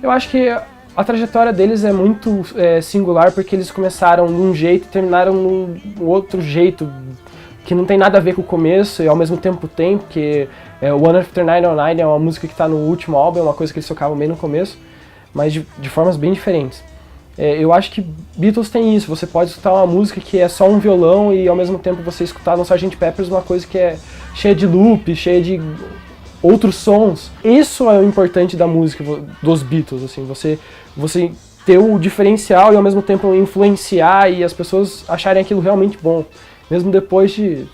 Eu acho que a trajetória deles é muito singular, porque eles começaram de um jeito e terminaram num outro jeito, que não tem nada a ver com o começo e ao mesmo tempo tem, porque One After 909 é uma música que está no último álbum, é uma coisa que eles tocavam bem no começo, mas de formas bem diferentes. Eu acho que Beatles tem isso, você pode escutar uma música que é só um violão e ao mesmo tempo você escutar no Sgt. Pepper's uma coisa que é cheia de loop, cheia de outros sons. Isso é o importante da música dos Beatles, assim, você ter o diferencial e ao mesmo tempo influenciar e as pessoas acharem aquilo realmente bom, mesmo depois de,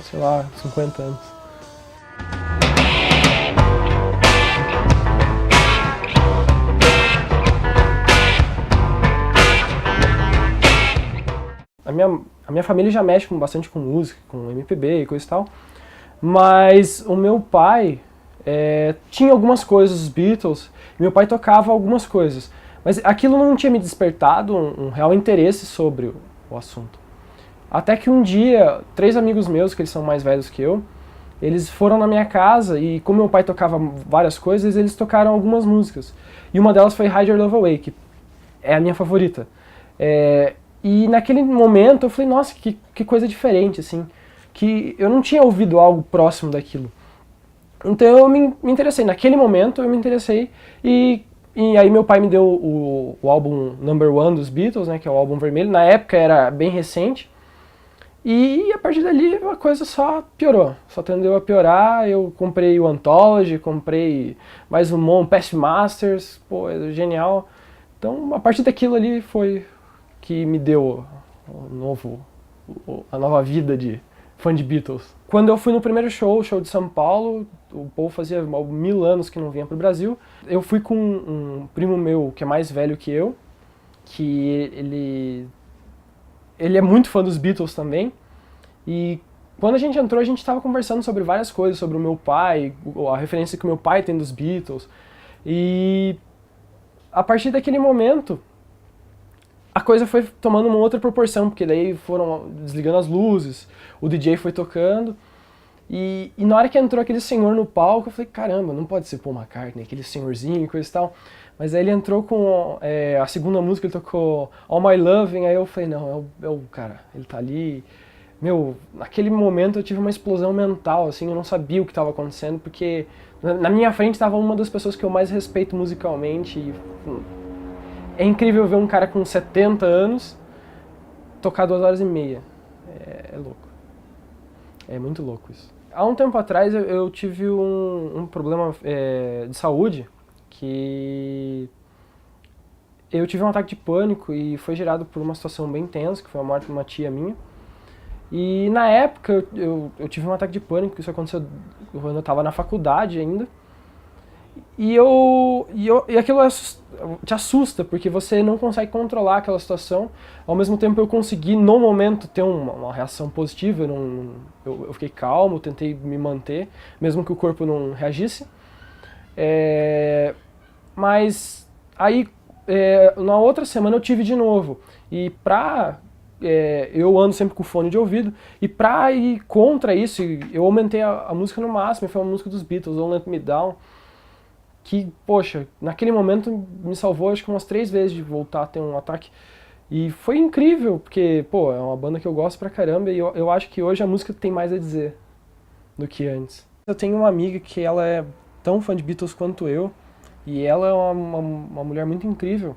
sei lá, 50 anos. A minha família já mexe bastante com música, com MPB e coisa e tal, mas o meu pai tinha algumas coisas dos Beatles, e meu pai tocava algumas coisas, mas aquilo não tinha me despertado um real interesse sobre o assunto. Até que um dia, 3 amigos meus, que eles são mais velhos que eu, eles foram na minha casa e como meu pai tocava várias coisas, eles tocaram algumas músicas. E uma delas foi Hide Your Love Away, que é a minha favorita. E naquele momento eu falei, nossa, que coisa diferente, assim, que eu não tinha ouvido algo próximo daquilo. Então eu me interessei, naquele momento eu me interessei e aí meu pai me deu o álbum Number One dos Beatles, né, que é o álbum vermelho, na época era bem recente, e a partir dali a coisa só piorou, só tendeu a piorar. Eu comprei o Anthology, comprei mais um monte, Past Masters, pô, é genial. Então a partir daquilo ali foi que me deu a nova vida de fã de Beatles. Quando eu fui no primeiro show de São Paulo, o Paul fazia 1000 anos que não vinha pro Brasil, eu fui com um primo meu que é mais velho que eu, que ele é muito fã dos Beatles também, e quando a gente entrou a gente estava conversando sobre várias coisas, sobre o meu pai, a referência que o meu pai tem dos Beatles, e a partir daquele momento a coisa foi tomando uma outra proporção, porque daí foram desligando as luzes, o DJ foi tocando, e na hora que entrou aquele senhor no palco, eu falei, caramba, não pode ser Paul McCartney, aquele senhorzinho e coisa e tal. Mas aí ele entrou com a segunda música, ele tocou All My Loving, aí eu falei, não, é o cara, ele tá ali. Meu, naquele momento eu tive uma explosão mental, assim, eu não sabia o que estava acontecendo, porque na minha frente estava uma das pessoas que eu mais respeito musicalmente, e é incrível ver um cara com 70 anos tocar 2 horas e meia. É louco. É muito louco isso. Há um tempo atrás eu tive um problema de saúde, que eu tive um ataque de pânico e foi gerado por uma situação bem tensa, que foi a morte de uma tia minha. E na época eu tive um ataque de pânico, isso aconteceu quando eu estava na faculdade ainda. E aquilo te assusta, porque você não consegue controlar aquela situação. Ao mesmo tempo eu consegui, no momento, ter uma reação positiva, eu fiquei calmo, tentei me manter, mesmo que o corpo não reagisse. Mas aí, na outra semana eu tive de novo. E eu ando sempre com fone de ouvido, e pra ir contra isso, eu aumentei a música no máximo, foi uma música dos Beatles, Don't Let Me Down, que, poxa, naquele momento me salvou acho que umas 3 vezes de voltar a ter um ataque. E foi incrível, porque, pô, é uma banda que eu gosto pra caramba, e eu acho que hoje a música tem mais a dizer do que antes. Eu tenho uma amiga que ela é tão fã de Beatles quanto eu, e ela é uma mulher muito incrível.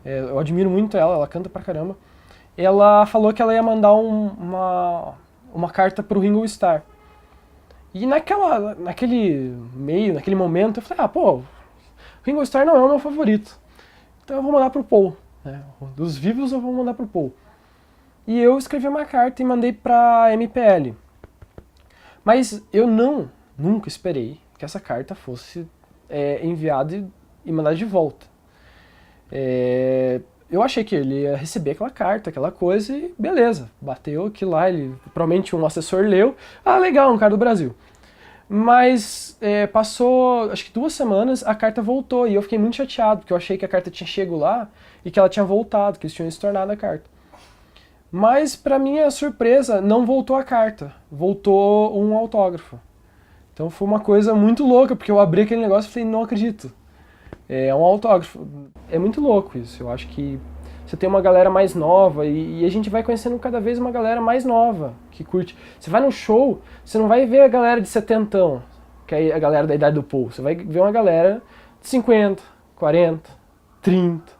Eu admiro muito ela canta pra caramba. Ela falou que ela ia mandar uma carta pro Ringo Starr. E naquele momento, eu falei, pô, Ringo Starr não é o meu favorito. Então eu vou mandar pro Paul. Né? Dos vivos eu vou mandar pro Paul. E eu escrevi uma carta e mandei pra MPL. Mas eu nunca esperei que essa carta fosse enviada e mandada de volta. Eu achei que ele ia receber aquela carta, aquela coisa, e beleza, bateu aquilo lá, provavelmente um assessor leu, legal, um cara do Brasil. Mas passou, acho que 2 semanas, a carta voltou, e eu fiquei muito chateado, porque eu achei que a carta tinha chegado lá, e que ela tinha voltado, que eles tinham estornado a carta. Mas, pra minha surpresa, não voltou a carta, voltou um autógrafo. Então foi uma coisa muito louca, porque eu abri aquele negócio e falei, não acredito. É um autógrafo. É muito louco isso. Eu acho que você tem uma galera mais nova e a gente vai conhecendo cada vez uma galera mais nova que curte. Você vai num show, você não vai ver a galera de setentão, que é a galera da idade do Paul. Você vai ver uma galera de 50, 40, 30,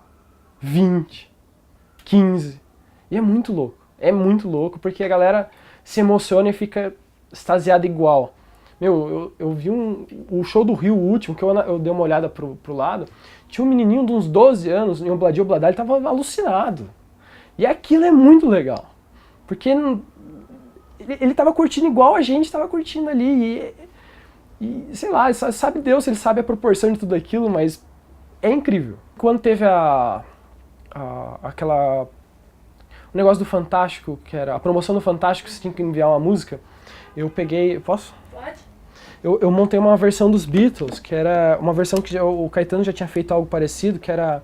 20, 15. E é muito louco. É muito louco porque a galera se emociona e fica extasiada igual. Meu, eu vi o show do Rio, o último, que eu dei uma olhada pro lado, tinha um menininho de uns 12 anos, em Obladi Obladi, ele tava alucinado. E aquilo é muito legal. Porque ele tava curtindo igual a gente tava curtindo ali. E sei lá, sabe Deus, ele sabe a proporção de tudo aquilo, mas é incrível. Quando teve aquela... o negócio do Fantástico, que era a promoção do Fantástico, você tinha que enviar uma música, eu peguei... Posso? Pode. Eu montei uma versão dos Beatles, que era uma versão que o Caetano já tinha feito algo parecido, que era...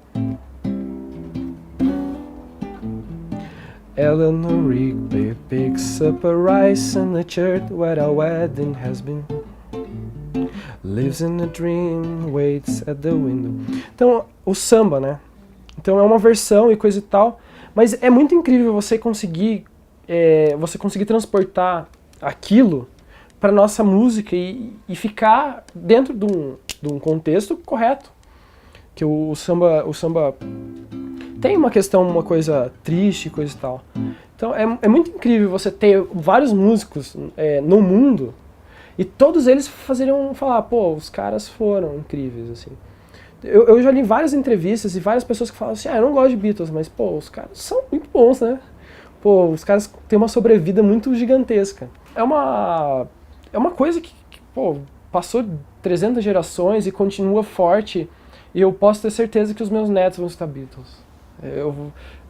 Eleanor Rigby picks up a rice in the church where a wedding has been. Lives in a dream, waits at the window. Então, o samba, né? Então é uma versão e coisa e tal, mas é muito incrível você conseguir transportar aquilo para nossa música e ficar dentro de um contexto correto. Que o samba tem uma questão, uma coisa triste, coisa e tal. Então é muito incrível você ter vários músicos no mundo e todos eles falar, pô, os caras foram incríveis, assim. Eu já li várias entrevistas e várias pessoas que falam assim, eu não gosto de Beatles, mas pô, os caras são muito bons, né? Pô, os caras têm uma sobrevida muito gigantesca. É uma coisa que pô, passou 300 gerações e continua forte, e eu posso ter certeza que os meus netos vão escutar Beatles.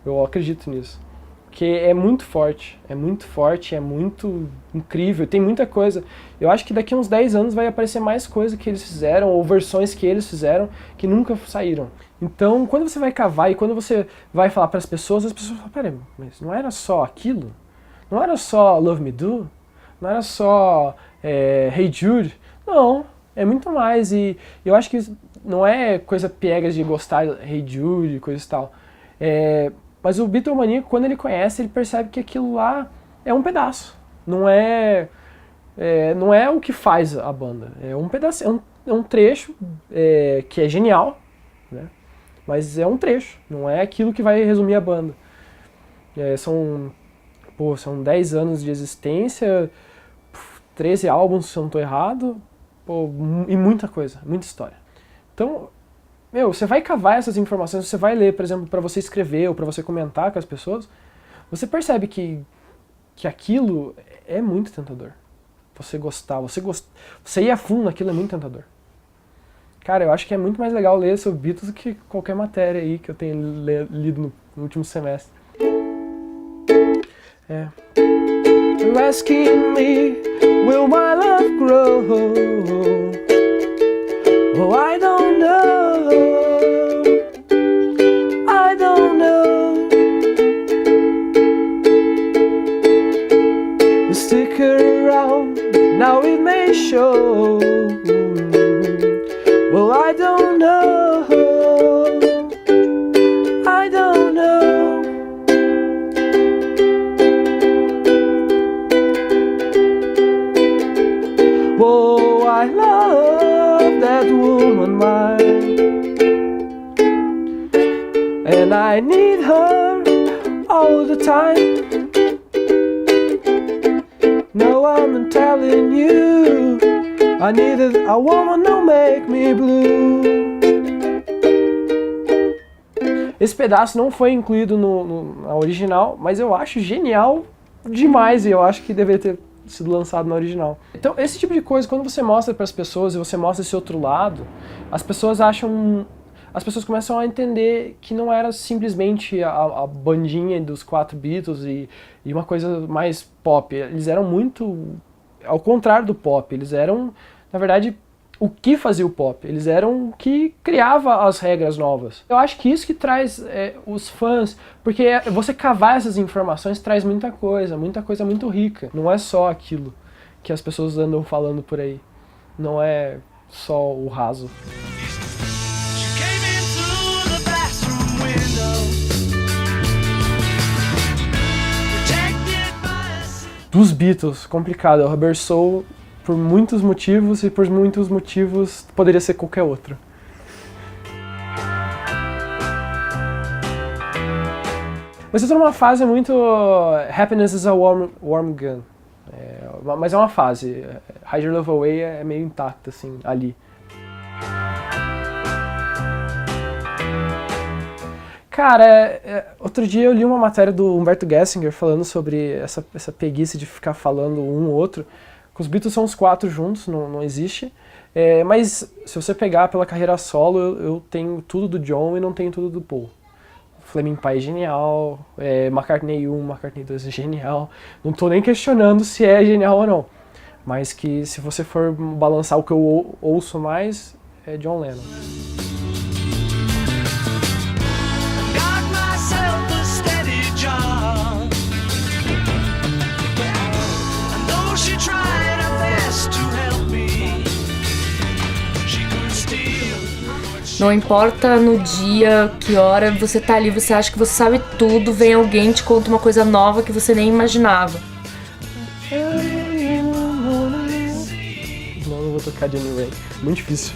Eu acredito nisso. Porque é muito forte, é muito incrível, tem muita coisa. Eu acho que daqui a uns 10 anos vai aparecer mais coisa que eles fizeram, ou versões que eles fizeram, que nunca saíram. Então, quando você vai cavar e quando você vai falar para as pessoas falam, peraí, mas não era só aquilo? Não era só Love Me Do? Não era só Hey Jude? Não, é muito mais. E eu acho que não é coisa piegas de gostar de Hey Jude e coisa e tal. Mas o Beatlemaníaco, quando ele conhece, ele percebe que aquilo lá é um pedaço. Não é o que faz a banda. É um pedaço, é um trecho que é genial, né? Mas é um trecho, não é aquilo que vai resumir a banda. São 10 anos de existência, 13 álbuns, se eu não estou errado, e muita coisa, muita história. Então, você vai cavar essas informações, você vai ler, por exemplo, para você escrever ou para você comentar com as pessoas, você percebe que aquilo é muito tentador. Você gostar, você ir a fundo naquilo é muito tentador. Cara, eu acho que é muito mais legal ler sobre Beatles do que qualquer matéria aí que eu tenha lido no último semestre. You're asking me, will my love grow? Oh, I don't know. I don't know. You stick around, now it may show. Well, I don't know. I don't know. Oh, I love that woman mine, and I need her all the time. No, I'm telling you, I needed a woman to make me blue. Esse pedaço não foi incluído na original, mas eu acho genial demais e eu acho que deveria ter sido lançado na original. Então, esse tipo de coisa, quando você mostra para as pessoas e você mostra esse outro lado, as pessoas começam a entender que não era simplesmente a bandinha dos 4 Beatles e uma coisa mais pop. Eles eram muito ao contrário do pop. Eles eram, na verdade, o que fazia o pop. Eles eram o que criava as regras novas. Eu acho que isso que traz os fãs, porque você cavar essas informações traz muita coisa muito rica. Não é só aquilo que as pessoas andam falando por aí. não é só o raso. Dos Beatles, complicado. O Rubber Soul, por muitos motivos, e por muitos motivos poderia ser qualquer outro. Mas eu tô numa fase muito... Happiness is a warm gun. Mas é uma fase. Hide Your Love Away é meio intacta, assim, ali. Cara, outro dia eu li uma matéria do Humberto Gessinger falando sobre essa preguiça de ficar falando um ou outro. Os Beatles são os 4 juntos, não existe. Mas se você pegar pela carreira solo, eu tenho tudo do John e não tenho tudo do Paul. Flaming Pie é genial, McCartney 1, McCartney 2 é genial. Não tô nem questionando se é genial ou não. Mas que se você for balançar o que eu ouço mais, é John Lennon. Não importa no dia, que hora, você tá ali, você acha que você sabe tudo, vem alguém e te conta uma coisa nova que você nem imaginava. Não vou tocar Jenny Rain. Muito difícil.